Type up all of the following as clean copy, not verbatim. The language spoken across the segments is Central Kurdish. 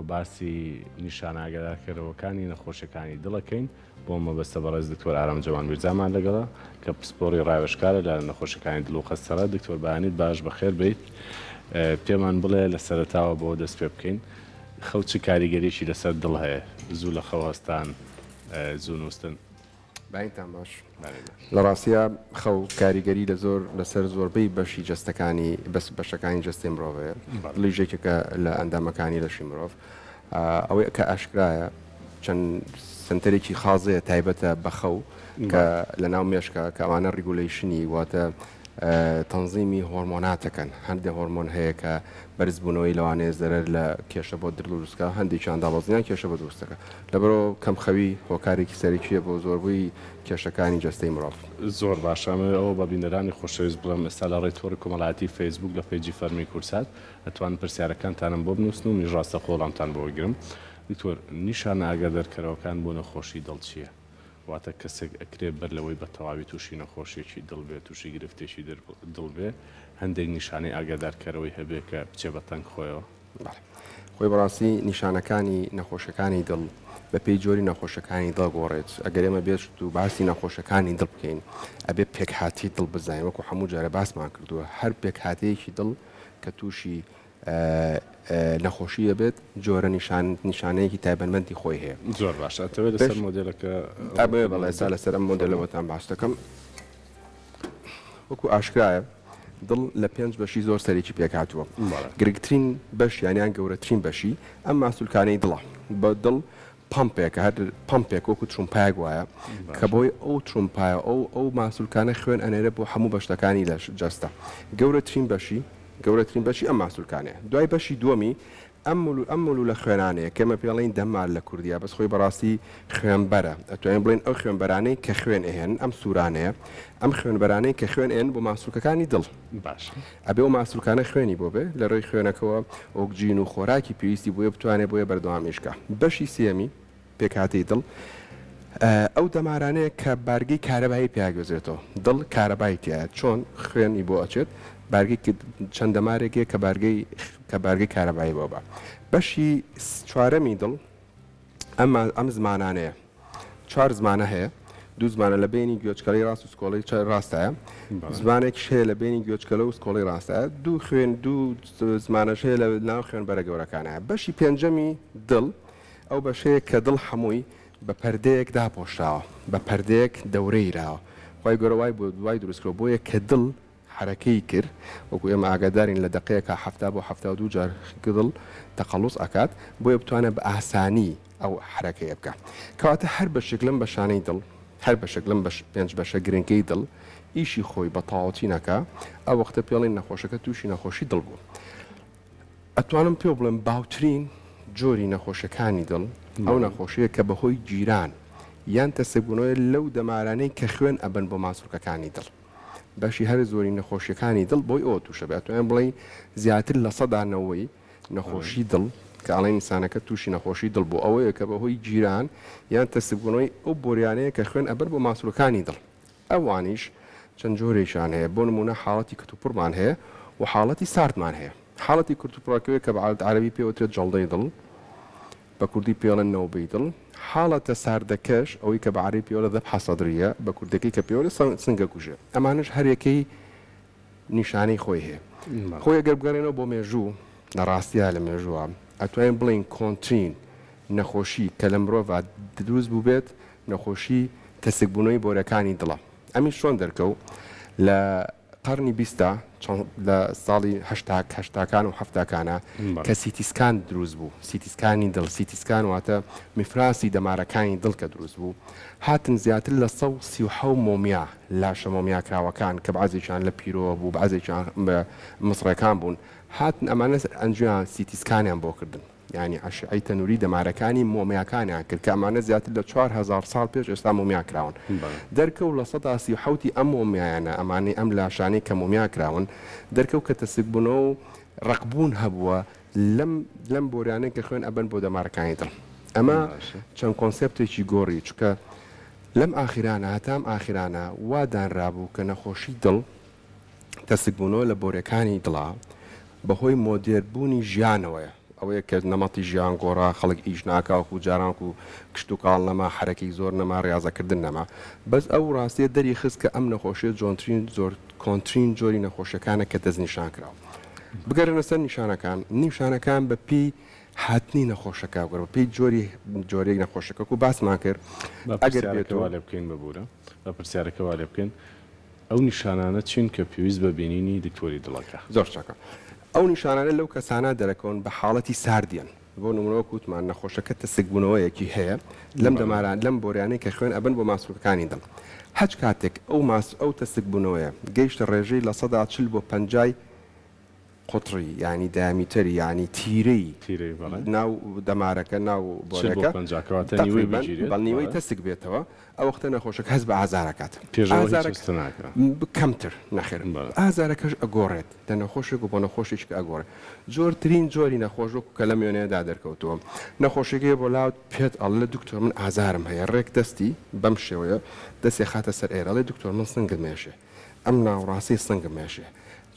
باسی نیشانە ئاگادارکەرەوەکانی نەخۆشیەکانی دڵەکەین بۆ مەبەستە بەڕێز دکتۆر ئارام جەوان میرزامان لەگەڵا کە پسپۆڕی ڕاوێژکارە لە نەخۆشیەکانی دڵ و خەستەرە. دکتۆر بەیانیت باش بەخێر بیت، پێمان بڵێ لە سەرەتاوە بۆ دەست پێ بکەین خەوت چ کاریگەریشی لەسەر دڵ هەیە؟ زوو لە خەوەستان، زوو نووستن. باینتان باش. لە ڕاستیە خەو کاریگەری لەسەر زۆربەی بەشی جەستەکانی بەشەکانی جەستی مرۆڤەیە، لیژێکێکە لە ئەندامەکانی لەشی مرۆڤ. ئەوەی کە ئاشکرایە چەند سنتەرێکی خازەیە تایبەتە بە خەو کە لە ناو مێشکە کە ئەوانە ریگولیشنی واتە تەنزیمی هۆرمۆناتەکەن. هەندێک هۆرمۆن هەیە کە بەرزبوونەوەی لەوانەیە زەرەر لە کێشە بۆ دڵ و دروستکە، هەندێکیان دابەزیان کێشە بە دروستەکە. لەبەرەوە کەم خەوی هۆکارێکی سەرەکیە بۆ زۆربووی کێشەکانی جەستەی مرۆڤ. زۆر باشامە ئەوە بە بینەرانی خۆشەویست بڵێم ئێستا لە ڕێتۆڕی کۆمەڵایەتی فەیسبوک لە پێیجی فەرمی کورسات ئەتوان پرسیارەکانتانم بۆ بنووسن و منیش ڕاستە خۆڵامتان بۆ گرم. دکتۆر، نیشانە ئاگادارکەرەوەکان بۆ نەخۆشی دڵ چییە؟ واتە کەسێک ئەکرێ بەر لەوەی بە تەواوی تووشی نەخۆشیێکی دڵ بێت، تووشی گرفتێکی دڵ بێ، هەندێک نیشانەی ئاگادارکەرەوەی هەبێت کە بچێ بە تەنگ خۆیەوە. خۆی بەڕاستی نیشانەکانی نەخۆشەکانی دڵ بە پێی جۆری نەخۆشەکانی دڵ گۆڕێت. ئەگەر ئێمە بێت و باسی نەخۆشەکانی دڵ بکەین ئەبێ پێکهاتی دڵ بزانین، وەکو هەموو جارە باسمان کردووە هەر پێکهاتەیەکی دڵ کە تووشی نەخۆشیە بێت جۆرە نیشانەیەکی تایبەتمەندی خۆی هەیە. زۆر باشە. ئەتەوێت لەسەر مۆدێلەکە ئەبێ بەڵێ ئێستا لەسەر ئەم مۆدێلەوەتان باس دەکەم. وەکو ئاشکرایە دڵ لە 5 بەشی زۆر سەرێکی پێکهاتووە. گرنگترین بەش یانیان گەورەترین بەشی ئەم ماسوولکانەی دڵە. بە دڵ پمپێکە، هەر پمپێک وەکو ترومپایەک وایە کە بۆی ئەو ترومپایە ئەو ماسوولکانە خوێن ئەنێرە بۆ هەموو بەشتەکانی لە جەستە. گەورەترین بەشی ئەم ماسوولکانەیە. دوای بەشی دووەمی ئەممل لە خوێنانەیە کەمە پێڵین دەمال لە کوردیا، بەس خۆی بەڕاستی خوێنبەرە. ئەتوانین بڵین ئەو خوێنبەرانەی کە خوێن ئێهێن، ئەم سوورانەیە، ئەم خوێنبەرانەی کە خوێن ئێن بۆ ماسوولکەکانی دڵ. باش ئەبێ ئەو ماسوولکانە خوێنی بۆ بێ لە ڕێی خوێنەکەەوە ئۆکسجین و خۆراکی پێویستی بۆیە بتوانێت بۆیە بەردەوامیشکە. بەشی سێمی پێکهاتی دڵ ئەو دەمارانەیە کە بارگەی کارەبایی پیاگوێزرێتەوە. دڵ کارەبای تایە، چۆن خوێنی بۆ ئەچێت بارگەی چەند دەمارێکێ کە بارگەی کارەبایی بۆ بە. بەشی چوارەمی دڵ ئەم زمانانەیە، 4 زمانە هەیە. 2 زمانە لە بینی گوێچکەڵی ڕاست و سکۆڵی ڕاستایە، زمانێک هەیە لە بینی گوێچکەلە و سکۆڵی ڕاستایە، 2 زمانەش هەیە لە ناو خوێنبەرە گەورەکانایە. بەشی پێنجەمی دڵ ئەو بەشەیە کە دڵ هەمووی بە پەردەیەک داپۆشراوە، بە پەردەیەک دەورەیراوە. خی گەورەوای بۆ دوای دروستکرۆ بۆیە کە دڵ حرەکەی کرد، وەکو ئێمە ئاگادارین لە دقەیەکە 70 بۆ 72 جار دڵ تەقەڵوس ئەکات بۆیە بتوانە بە ئاسانی ئەو حرەکەیە بکە. کەواتە هەر بەشێک لەم بەشانەی دڵ، هەر بەشێک لەم 5 بەشە گرنگەی دڵ ئیشی خۆی بە تەواوەتی نەکا، ئەو وەختە پێڵین نەخۆشەکە تووشی نەخۆشی دڵ بوو. ئەتوانم پێ بڵێم باوترین جۆری نەخۆشەکانی دڵ ئەو نەخۆشیە کە بەهۆی جیران یان تەسەبوونەوەی لەو دەمارانەی کە خوێن ئەبن بۆ ماسوولکەکانی دڵ. بەشی هەر زۆری نەخۆشیەکانی دڵ بۆی ئەوە تووشە بێت. توانین بڵین زیاتر لە 100 نەخۆشی دڵ کە ئەڵێن ئینسانەکە تووشی نەخۆشی دڵ بۆ ئەوەیە کە بەهۆی جیران یان تەسەبوونەوەی ئەو بۆریانەیە کە خوێن ئەبەر بۆ ماسوولەکانی دڵ. ئەوانیش چەند جۆرێکیان هەیە. بۆ نمونە حاڵەتی کەتوپڕمان هەیە و حاڵەتی ساردمان هەیە. حاڵەتی کەتوپڕەکەوێت کە بە عەرەبی پێوترێت جەڵدەی دڵ، بە کوردی پێڵێن نەوبەی دڵ. حاڵەتە ساردەکەش ئەوەی کە بە عەرەبی پێوەڵە ذەبحە سەدریە، بە کوردەکەی کە پێوەڵە سنگە کوژێ. ئەمانش هەرێکەی نیشانەی خۆی هەیە. خۆی ئەگەر بگەڕێنەوە بۆ مێژوو، لە ڕاستیە لە مێژووە ئەتوانین بڵین کۆنترین نەخۆشی کە لە مرۆڤ دروست بوو بێت نەخۆشی تەسکبوونەوەی بۆرەکانی دڵە. ئەمی چۆن دەرکەوت لە قەرنی 20 لە ساڵی 80کان و 70کانە کە سیتیسکان دروست بوو. سیتیسکانی دڵ، سیتیسکان واتە میفراسی دەمارەکانی دڵ کە دروست بوو، هاتن زیاتر لە 137 مۆمیا لاشە مۆمیاکراوەکان کە بەعزێکیان لە پیرۆوە بوو، بەعزێکیان بە مصڕەکان بوون، هاتن ئەمانە ئەنجیان سیتیسکانیان بۆ کردن. یعنی ئەشعەی تەنووری دەمارەکانی مۆمیاکانیان کرد کە ئەمانە زیاتر لە 4000 ساڵ پێش ئێستا مۆمیاکراون. دەرکەوت لە 137 ئەم مۆمیایانە ئەمانەی ئەم لاشانەی کە مۆمیاکراون دەرکەوت کە تەسکبوونەوە و ڕقبوون هەبووە لەم بۆریانەی کە خوێن ئەبەن بۆ دەمارەکانی دڵ. ئەمە چەند کۆنسێپتێکی گۆڕی، چکە لەم ئاخیرانە هەتام ئاخیرانە وا دانرابوو کە نەخۆشی دڵ تەسکبوونەوە لە بۆریەکانی دڵا بەهۆی مۆدێربوونی ژیانەوەیە. ئەوەیە کە نەمەتی ژیان گۆڕا خەڵک ئیش ناکاوکو جاران و کشت و کاڵ نەما حرەکەی زۆر نەما ڕاضەکردن نەما بەس ئەو ڕاستیە دەری خست کە ئەم نەخۆشیە جۆنترین زۆر کۆنتترین جۆری نەخۆشیەکانە کە دەستنیشان کراوە بگەرنە سەر نیشانەکان بە پێی هاتنی نەخۆشەکە گەڕ پێی جۆرێک نەخۆشەکە و باسمان کرد ئەگەر بێتەوە لێ بکەین بەبوورە بە پرسیارەکەوا لێ بکەین ئەو نیشانانە چین کە پێویست بە بینینی دکتۆری دڵەکە زۆر چاکە ئەو نیشانانە لەو کەسانە دەرەکەون بە حاڵەتی ساردیان بۆ نمونەوە کووتمان نەخۆشەکە تەسکبوونەوەیەکی هەیە لەم دەماران لەم بۆریانەی کە خوێن ئەبن بۆ ماسوولەکانی دڵ هەچ کاتێک ئەو تەسکبوونەوەیە گەیشتە ڕێژەی لە 140 بۆ 50 قوتری ینی دامیتەری ینی تیرەی ناو دەمارەکە ناو بۆرەکە بەڵنیوەی تەسک بێتەوە ئەو وەختە نەخۆشەکە هەست بە ئازارەکات کەمتر نەخێر ئازارەکەش ئەگۆڕێت دە نەخۆشێک و بۆ نەخۆشیشکە ئەگۆڕێت زۆرترین جۆری نەخۆشک کە لە میێنەیەدا دەرکەوتووە نەخۆشێکی بۆ لاوت پێت ئەڵ لە دکتۆر من ئازارم هەیە ڕێک دەستی بەم شێوەیە دەسێ خاتە سەر ئێرەڵێ دکتۆر من سنگم مێشێ ئەم ناوڕاستی سنگم مێشێ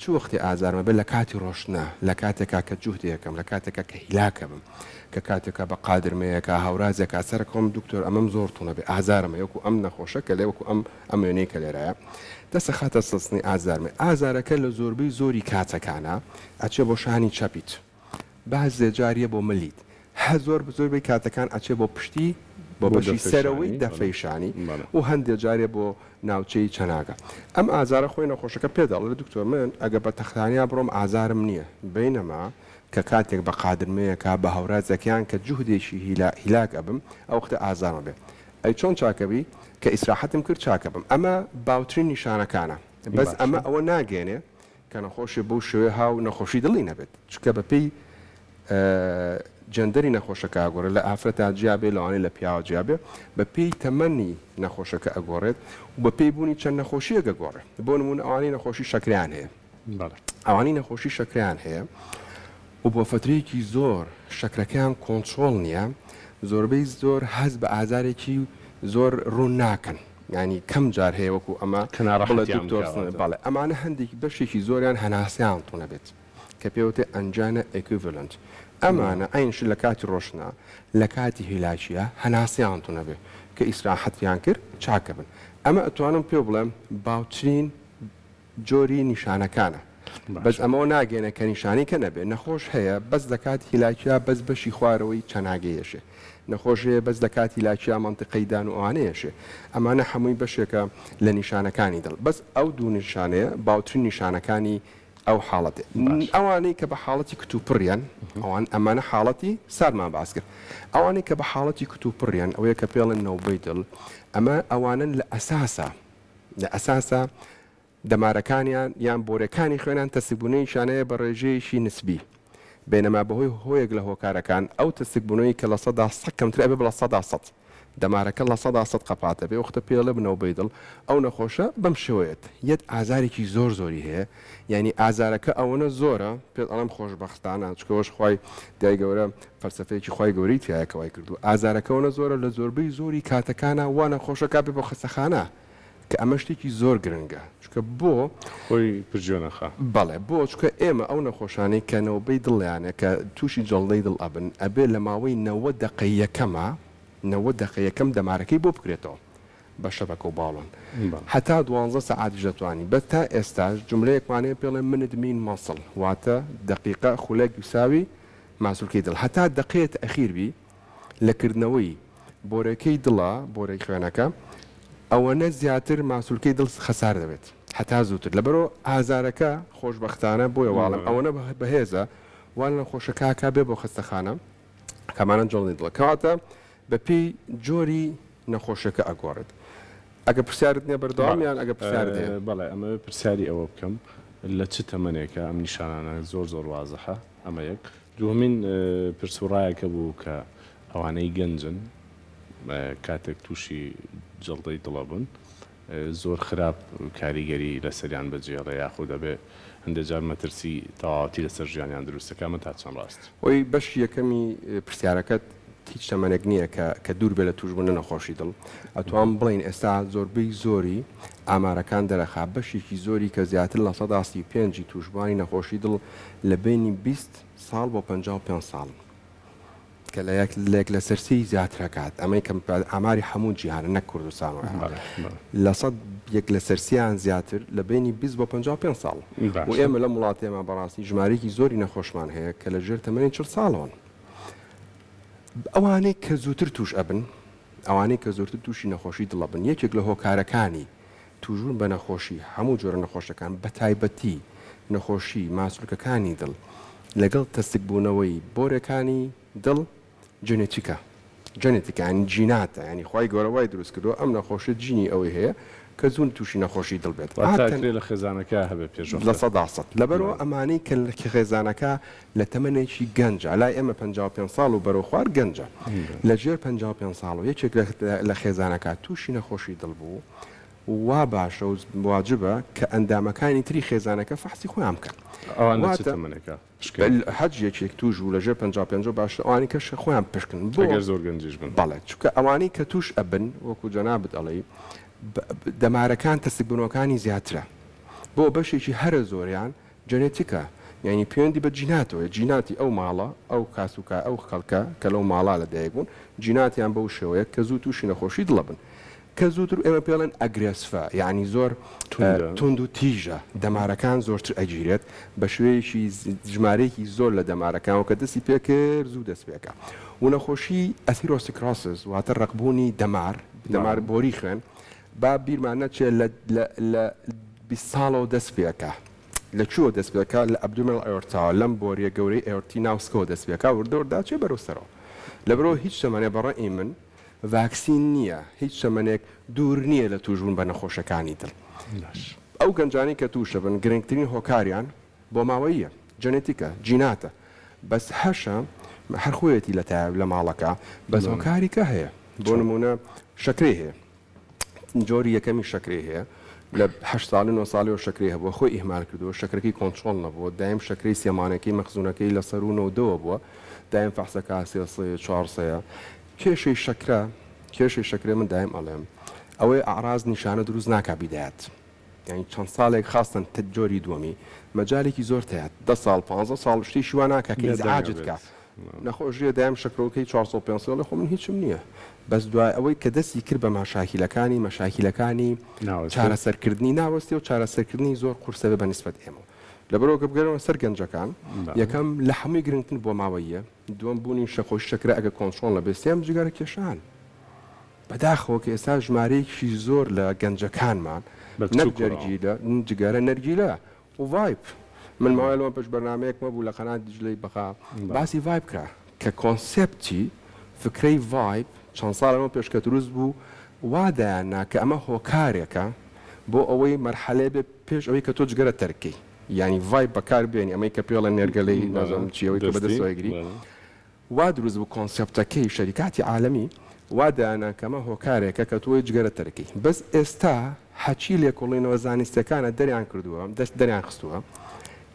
چ وەختی ئازارمە بێت لە کاتی ڕۆشنە لە کاتێکا کە جوهد یەکەم لە کاتێکە کە هیلاکە بم کە کاتێکە بە قادرمەیەکە هاورازێکا سەر کۆم دکتۆر ئەمەم زۆر تونە بێ ئازارمە یەکو ئەم نەخۆشە کە لێ وەکو ئەم وێنەی کە لێرەیە دەسە خاتە سەستنی ئازارمە ئازارەکە لە زۆربەی زۆری کاتەکانە ئەچێ بۆ شانی چەپیت باز زێجاریە بۆ ملیت زۆر زۆربەی کاتەکان ئەچێ بۆ پشتی بۆ بەشی سەرەوەی دەفەیشانی و هەندێک جارێ بۆ ناوچەی چەناگە ئەم ئازارە خۆی نەخۆشەکە پێداڵ لە دکتۆر من ئەگە بە تەختانیا بڕۆم ئازارم نییە بینەما کە کاتێک بە قادرمەیەکە بە هاورازەکەیان کە جوهدێکی هیلاک ئەبم ئەو وەختە ئازارمە بێ ئەی چۆن چاکەبی کە ئیسراحەتم کرد چاکە بم ئەمە باوترین نیشانەکانە بەس ئەمە ئەوە ناگەێنێ کە نەخۆشی بەو شوێ هاو نەخۆشی دڵی نەبێت چکە بەپێی جەندەری نەخۆشەکە ئەگۆڕێت لە ئافرەتا جیابێ لەوانەیە لە پیاوە جیابێ بە پێی تەمەنی نەخۆشەکە ئەگۆڕێت و بە پێی بوونی چەند نەخۆشیە گەگۆڕێت بۆ نمونە ئەوانەی نەخۆشی شەکریان هەیە ئەوانەی نەخۆشی شەکریان هەیە و بۆ فترەیەکی زۆر شەکرەکەیان کۆنتترۆل نییە زۆربەی زۆر هەست بە ئازارێکی زۆر ڕوون ناکەن ینی کەم جار هەیە وەکو ئەمە بەڵێ ئەمانە هەندێک بەشێکی زۆریان هەناسیان تونە بێت کە پێوتێ ئەنجانە ئێکوڤلنت ئەمانە ئاینش لە کاتی ڕۆشنە لە کاتی هیلاکیە هەناسیان تونە بێ کە ئیسراحەتیان کرد چاکە بن ئەمە ئەتوانم پێ بڵێم باوترین جۆری نیشانەکانە بەس ئەمەوە ناگەێنە کە نیشانی کە نەبێ نەخۆش هەیە بەس دەکات هیلاکییا بەس بەشی خوارەوەی چەناگەیەشێ نەخۆشەیە بەس دەکات هیلاکییا منتقەیدان و ئەوانەیەشێ ئەمانە هەمووی بەشێکە لە نیشانەکانی دڵ بەس ئەو دوو نیشانەیە باوترین نیشانەکانی ئەو حاڵەتێ ئەوانەی کە بە حاڵەتی کتوپڕیان ئەوان ئەمانە حاڵەتی سارمان باس کرد ئەوانەی کە بە حاڵەتی کتوپڕیان ئەوەیە کە پێڵن نەوبەی دڵ ئەمە ئەوانن لە ئەساسە دەمارەکانیان یان بۆرەکانی خوێنان تەسکبوونەی شانەیە بە ڕێژەیەشی نسبی بینەما بەهۆی هۆیەک لە هۆکارەکان ئەو تەسکبوونەوەی کە لە 100 کەمتر ئەبێ بڵە 100 دەمارەکە لە 100 قەپاتە بێ وەختە پێڵە بنەوەی دڵ ئەو نەخۆشە بەم شێوەیەت یەت ئازارێکی زۆری هەیە ینی ئازارەکە ئەوەنە زۆرە پێ ئەڵم خۆشبەختانە چکەوەش خی دای گەورە فەرسەفەیەکی خی گەوری تایەکەوای کردو ئازارەکەەوەنە زۆرە لە زۆربەی زۆری کاتەکانە وانە خۆشەکە بێ بۆ خستەخانە کە ئەمە شتێکی زۆر گرنگە چکە بۆ خۆی پرجۆنەخە بەڵێ بۆ چکە ئێمە ئەو نەخۆشانەی کە نەوبەی دڵیانە کە تووشی جەڵدەی دڵ ئەبن ئەبێ لە ماوەی 90 دقەیەکەمە 90 دقەیەکەم دەمارەکەی بۆ بکرێتەوە بە شەبەکە و باڵۆن هەتا 12 سەعاتی دەتوانی بە تا ئێستاش جملەیەکوانەیە پێڵێن منت مین مەسڵ واتە دقیقە خولێک وساوی ماسوولکەی دڵ هەتا دقەیەت ئەخیربی لەکردنەوەی بۆرەکەی دڵە بۆرەی خوێنەکە ئەوەنە زیاتر ماسوولکەی دڵ خەسار دەبێت هەتا زووتر لەبەرەوە ئازارەکە خۆشبەختانە بۆیە واڵم ئەوەنە بەهێزە وان لە خۆشەکە بێ بۆ خستەخانە کەمانە جڵنی دڵەکەواتە بەپی جۆری نەخۆشەکە ئەگۆڕێت ئەگە پرسیارت نیە بەردەوامیان ئەگە پرسیارت بەڵێ ئەمە پرسیاری ئەوە بکەم لە چ تەمەنێکە ئەم نیشانانە زۆر وازەحە ئەمە یەک دومین پرسوڕایەکە بوو کە ئەوانەی گەنجن کاتێک تووشی جڵدەی دڵە بوون زۆر خراپ کاریگەری لەسەریان بەجێڵێ یاخود دەبێ هەندێک جار مەترسی تەواوەتی لەسەر ژیانیان دروستەکەمە تا چەند ڕاست ئەوی بەش یەکەمی پرسیارەکەت هیچ تەمەنێک نییە کە دوور بێ لە توشبوون نەخۆشی دڵ ئەتوان بڵین ئێستا زۆربەی زۆری ئامارەکان دەرەخا بەشێکی زۆری کە زیاتر لە 135 توشبوانی نەخۆشی دڵ لە بینی 20 ساڵ بۆ 55 ساڵ کە لەیەک لە سەرسی زیاترەکات ئەمەی کەم ئاماری هەموو جیهانە نەک کوردستان لە 100 یەک لە سەرسیان زیاتر لە بینی 20 بۆ 55 ساڵ و ئێمە لە وڵاتێمە بەڕاستی ژمارەیەکی زۆری نەخۆشمان هەیە کە لە ژێر تەمەنی 40 ساڵەوەن ئەوانەی کە زووتر توش ئەبن ئەوانەی کە زۆرتر تووشی نەخۆشی دڵە بن یەکێک لە هۆکارەکانی توژون بە نەخۆشی هەموو جۆرە نەخۆشەکان بە تایبەتی نەخۆشی ماسوولکەکانی دڵ لەگەڵ تەستێک بوونەوەی بۆرەکانی دڵ جەنێتیکانی جیناتە ینی خی گەورەوای دروست کردو ئەم نەخۆشە جینی ئەوەی هەیە کە زوون تووشی نەخۆشی دڵ بێت لە خێزانەکە هەبێ پێش لە 100 لەبەرەوە ئەمانەی کە خێزانەکە لە تەمەنێکی گەنجە لای ئێمە 55 ساڵ و بەرەو خوار گەنجە لە ژێر 55 ساڵ و یەکێک لە خێزانەکە تووشی نەخۆشی دڵ بوو وا باشە و واجبە کە ئەندامەکانی تری خێزانەکە فحسی خۆیان بکەن حەج یەکێک توش و لە ژێر 55 باشە ئەوانی کەش خۆیان پشکن بۆ زۆر گەنجش بن بەڵێ چونکە ئەوانەی کە توش ئەبن وەکو جەنابەت ئەڵێ دەمارەکان تەستێکبوونەوەکانی زیاترە بۆ بەشێکی هەرە زۆریان جەنێتیکە یعنی پەیوەندی بە جیناتەوە جیناتی ئەو ماڵە ئەو کاسوکە ئەو خەڵکە کە لەو ماڵا لەدایک بوون جیناتیان بەو شێوەیە کە زوو تووشی نەخۆشی دڵە بن کە زووتر ئێمە پێڵێن ئەگرێسفە یعنی زۆر تند و تیژە دەمارەکان زۆرتر ئەگیرێت بە شوەیەکی ژمارەیەکی زۆر لە دەمارەکانەوە کە دەستی پێکرد زوو دەست پێکە و نەخۆشی ئەتیرۆسکرۆسس واتە ڕقبوونی دەمار بۆری خوێن با بیرمان نەچێت لە 20 ساڵەوە دەست پێکە لە چوە دەست پێکە لە ئەبدومێڵ ئەورتاوە لەم بۆریە گەورەی ئێورتی ناوسکەوە دەست پێکە وردەوردا چێ بەرەوسەرەوە لەبەرەوە هیچ شەمانێ بەڕێی من ڤاکسین نییە هیچ شەمەنێک دوور نییە لە توژبوون بە نەخۆشەکانی دڵ ئەو گەنجانی کە تووشە بن گرنگترین هۆکاریان بۆ ماوەیە جەنێتیکە جیناتە بەس هەشە هەر خۆیەتی لە ماڵەکە بەس هۆکاریکە هەیە بۆ نمونە شەکرێ هەیە جۆری یەکەمی شەکرێ هەیە لە 8 ساڵی 9 ساڵی و شەکرێ هەبووە خۆی ئیهمال کردووە شەکرەکەی کۆنتترۆل نەبووە دایم شەکرەی سێمانەکەی مەخزوونەکەی لە سەرونەوە بووە دایم فەحسەکە 400 کێشەی شەکرێ من دایم ئەڵێم ئەوەی ئاراز نیشانە دروست ناکا بیدایەت یعنی چەند ساڵێک خاستن جۆری دووەمی مەجالێکی زۆر تەیات 10 ساڵ 15 ساڵ شتی شیوان ناکە کە ئیزعاجت کە نەخۆشیە دایم شەکرەکەی 450 خۆ من هیچم نییە بەس دوای ئەوەی کە دەستی کرد بە مەشاکیلەکانی چارەسەرکردنی ناوەستی و چارەسەرکردنی زۆر قورسەبێ بە نسبەت ئێمە لەبەرەوە کە بگەرەوە سەر گەنجەکان یەکەم لە هەمووی گرنگتر بۆ ماوەیە دووەم بوونی شەخۆشی شەکرە ئەگە کۆنتترۆل لە بێستیام جگەرە کێشان بەداخەوە کە ئێستا ژمارەیەکی زۆر لە گەنجەکانمان جگەرە نەرگیلە و ڤایپ من ماوەیەوە پێش بەرنامەیەکمە بوو لە قەنات دیجلەی بەخا باسی ڤایپ کرا کە کۆنسێپتی فکرەی ڤایپ چەند ساڵەوە پێشکە دروست بوو وادایاننا کە ئەمە هۆکارێکە بۆ ئەوەی مەرحەلێ بێ پێش ئەوەی کە تۆ جگەرە تەرکی ینی ڤایپ بەکار بێنی ئەمەی کە پێڵە نێرگەلەی نازانم چیەوەی کە بەدەستوەگری وا دروست بوو کۆنسێپتەکەی شەریکاتی عالەمی وادایاننا کەمە هۆکارێکە کە تۆی جگەرە تەرکی بەس ئێستا حەچی لێکۆڵینەوە زانستیەکانە دەریان کردووە دەریان خستووە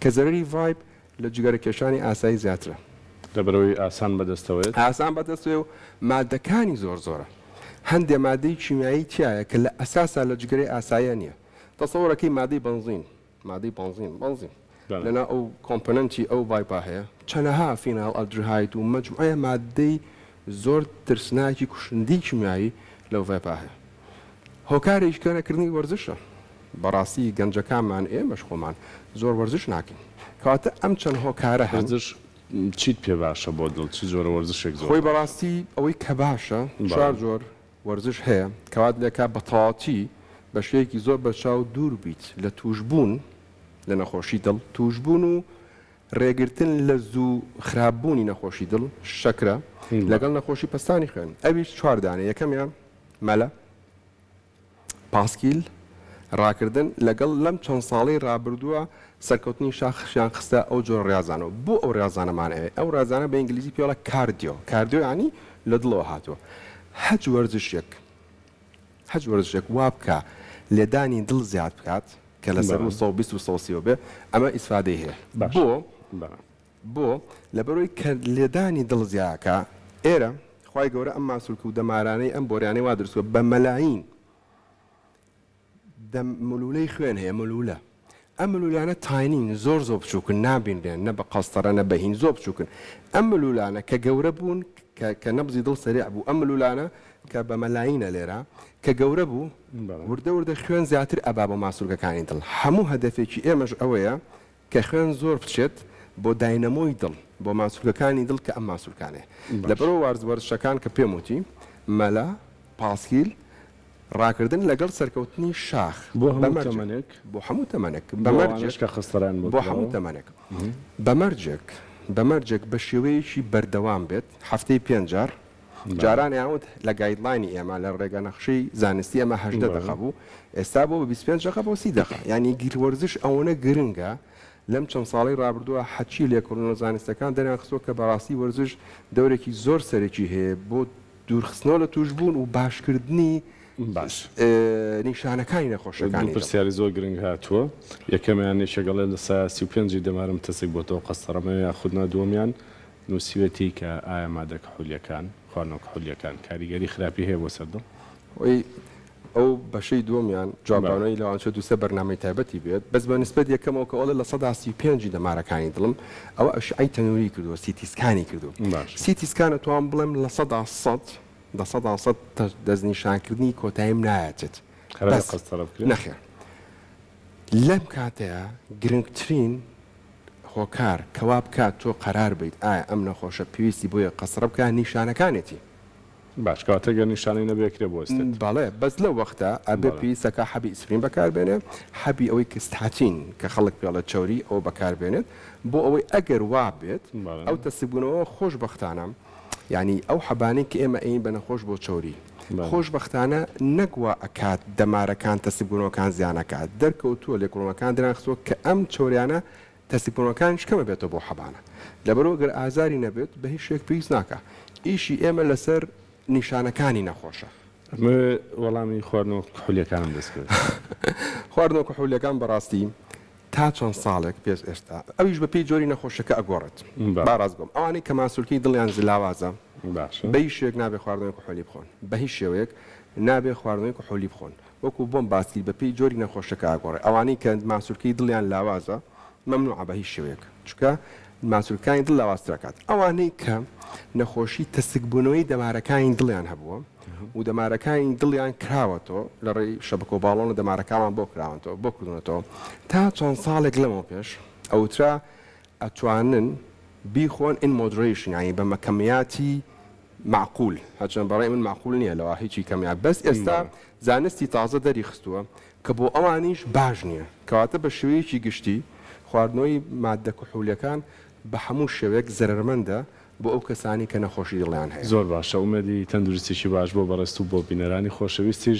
کە زەرری ڤایپ لە جگەرە کێشانی ئاسایی زیاترە لەبەرەوەی ئاسان بەدەستەوەێت ئاسان بەدەستێ و مادەکانی زۆرە هەندێک مادەی چیمیایی تایە کە لە ئەساسا لە جگەری ئاسایە نییە تەسەوەڕەکەی مادەی بنزین لەنا ئەو کۆمپۆنەنتی ئەو ڤایپا هەیە چەنەها فینال ئەلدرهایت و مەجموعە مادەی زۆر ترسناکی کوشندی کیمیایی لەو ڤایپا هەیە هۆکارێکی کەنەکردنی وەرزشە بەڕاستی گەنجەکانمان ئێمەش خۆمان زۆر وەرزش ناکەین کەواتە ئەم چەند هۆکارە هەرزش چیت پێ باشە بۆ دڵ چی زۆرە وەرزشێک زۆر خۆی بەڕاستی ئەوەی کە باشە چوار جۆر وەرزش هەیە کەوات لێکا بە تەواوەتی بە شوەیەکی زۆر بەرچاو دوور بیت لە توشبوون لە نەخۆشی دڵ توشبوون و ڕێگرتن لە زوو خراپبوونی نەخۆشی دڵ شەکرە لەگەڵ نەخۆشی پەستانی خوێن ئەویش چواردانە یەکەمیان مەلە پاسکیل ڕاکردن لەگەڵ لەم چەند ساڵی ڕابردووە سەرکەوتنی شاخشیان خستە ئەو جۆر ڕێزانەوە بۆ ئەو ڕێزانەمانەوێ ئەو ڕێزانە بە ئینگلیزی پێوەڵە کاردیۆ ینی لە دڵەوە هاتووە هەچ وەرزشێک وا بکە لێدانی دڵ زیاد بکات کە لەسەر 120 بێ ئەمە ئیسفادەی هەیە بۆ لەبەرەوەی کە لێدانی دڵ زیاکە ئێرە خی گەورە ئەم ماسوولکە و دەمارانەی ئەم بۆریانەی وا دروستوە بە مەلاین ملولەی خوێن هەیە ملولە ئەم ملولانە تاینین زۆر بچووکن نابینرێن نە بە قەستەرە نە بەهین زۆر بچووکن ئەم ملولانە کە گەورە بوون کە نەبزی دڵ سەریع بوو ئەم ملولانە کە بە مەلاینە لێرە کە گەورە بوو وردە وردە خوێن زیاتر ئەبا بە ماسوولگەکانی دڵ هەموو هەدەفێکی ئێمەش ئەوەیە کە خوێن زۆر بچێت بۆ داینەمۆی دڵ بۆ ماسوولگەکانی دڵ کە ئەم ماسوولکانێ لەبەرەوە وەرزشەکان کە پێم وتی مەلا پاسکیل ڕاکردن لەگەڵ سەرکەوتنی شاخ بۆ هەموو تەمەنێک بەمەرجێک خستەران بۆ هەموو تەمەنێک بەمەرجێک بە شێوەیەکی بەردەوام بێت هەفتەی 5 جار جاران یاوت لە گایدلاینی ئێمە لە ڕێگە نەخشەی زانستی ئەمە 18 دقە بوو ئێستا بۆ 25 دقە بۆ 30 دقە ینی گیروەرزش ئەوەنە گرنگە لەم چەند ساڵی ڕابردووە حەچی لێکۆڵینەوە زانستەکان دەریانخستووە کە بەڕاستی وەرزش دەورێکی زۆر سەرەکی هەیە بۆ دوورخستنەوە لە توش بوون و باشکردنی باش نیشانەکانی نەخۆشەکانی پرسیاری زۆر گرنگ هاتووە یەکەمیان نێشەگەڵێ لە 35 دەمارم تەسێک بۆتەوە قەستەڕەمە یاخودنا دووەمیان نووسیوەتی کە ئایا مادە کحولیەکان خواردنەوە کحولیەکان کاریگەری خراپی هەیە بۆ سەردە ئەو بەشەی دووەمیان جوابانەوەی لەوانچە دووسە بەرنامەی تایبەتی بێت بەس بە نسبەت یەکەمەوە کە ئەوڵە لە 135 دەمارەکانی دڵم ئەوە ئەشعی تەنووری کردووە سیتیسکانی کردو سیتیسکانە توان بڵێم لە 100 دەستنیشانکردنی کۆتاییم نایەتێت نەخێر لەم کاتەیە گرنگترین هۆکار کەوا بکات تۆ قەرار بیت ئایا ئەم نەخۆشە پێویستی بۆیە قەسڕە بکە نیشانەکانێتی باش کاتەگە نیشانەی نەبێکرێ بۆ ئێستا باڵێ بەس لەو وەختە ئەبێ پێویستەکە حەبی ئیسپرین بەکاربێنێ حەبی ئەوەی کستاتین کە خەڵک پێڵە چۆری ئەو بەکاربێنێت بۆ ئەوەی ئەگەر وا بێت ئەو تەسیبوونەوە خۆشبەختانە یعنی ئەو حەبانەی کە ئێمە ئەین بە نەخۆش بۆ چۆری خۆشبەختانە نەگووە ئەکات دەمارەکان تەسیبوونەوەکان زیانەکات دەرکەوتووە لێکۆڵینەکان دەرانخستووە کە ئەم چۆریانە تەسیبوونەکان شکەمە بێتەوە بۆ حەبانە لەبەرەوە گەر ئازاری نەبێت بە هیچ شتێک پێویست ناکە ئیشی ئێمە لەسەر نیشانەکانی نەخۆشە وەڵامی خواردنەوە کحولیەکانم دەست کرد خواردنەوە کحولیەکان بەڕاستی تا چەند ساڵێک پێش ئێستا ئەویش بە پێی جۆری نەخۆشەکە ئەگۆڕێت باڕاست بۆم ئەوانەی کە ماسوولکەی دڵیان زلاوازە بە هیچ شوێک نابێ خواردنەوەی کحولی بخۆن بە هیچ شێوەیەک نابێ خواردنەوەی کحولی بخۆن وەکو بۆم باسی بە پێی جۆری نەخۆشەکە ئاگۆڕێ ئەوانەی کە ماسوولکەی دڵیان لاوازە مەمنوعە بە هیچ شێوەیەک چونکە ماسوولکانی دڵ لاوازترەکات ئەوانەی کە نەخۆشی تەسکبوونەوەی دەمارەکانی دڵیان هەبووە و دەمارەکانی دڵیان کراوەتەوە لە ڕێی شەبکە و باڵۆن و دەمارەکانمان بۆ کراوەتەوە بۆ کردنەوە تا چەند ساڵێک لەمەوە پێش ئەوترا ئەتوانن بیخۆن in moderation یعنی بە مەکەمیاتی معقول هەرچەند بەڕێی من معقول نییە لەوە هیچی کەمیات بەس ئێستا زانستی تازە دەری خستووە کە بۆ ئەوانیش باش نییە کەواتە بە شێوەیەکی گشتی خواردنەوەی مادە کحولیەکان بە هەموو شێوەیەک زەرمەندە بۆ ئەو کەسانی کە نەخۆشی دڵیان هەیە زۆر باشە ئومێدی تەندروستیی باش بۆ بەڕست و بۆ بینەرانی خۆشەویستی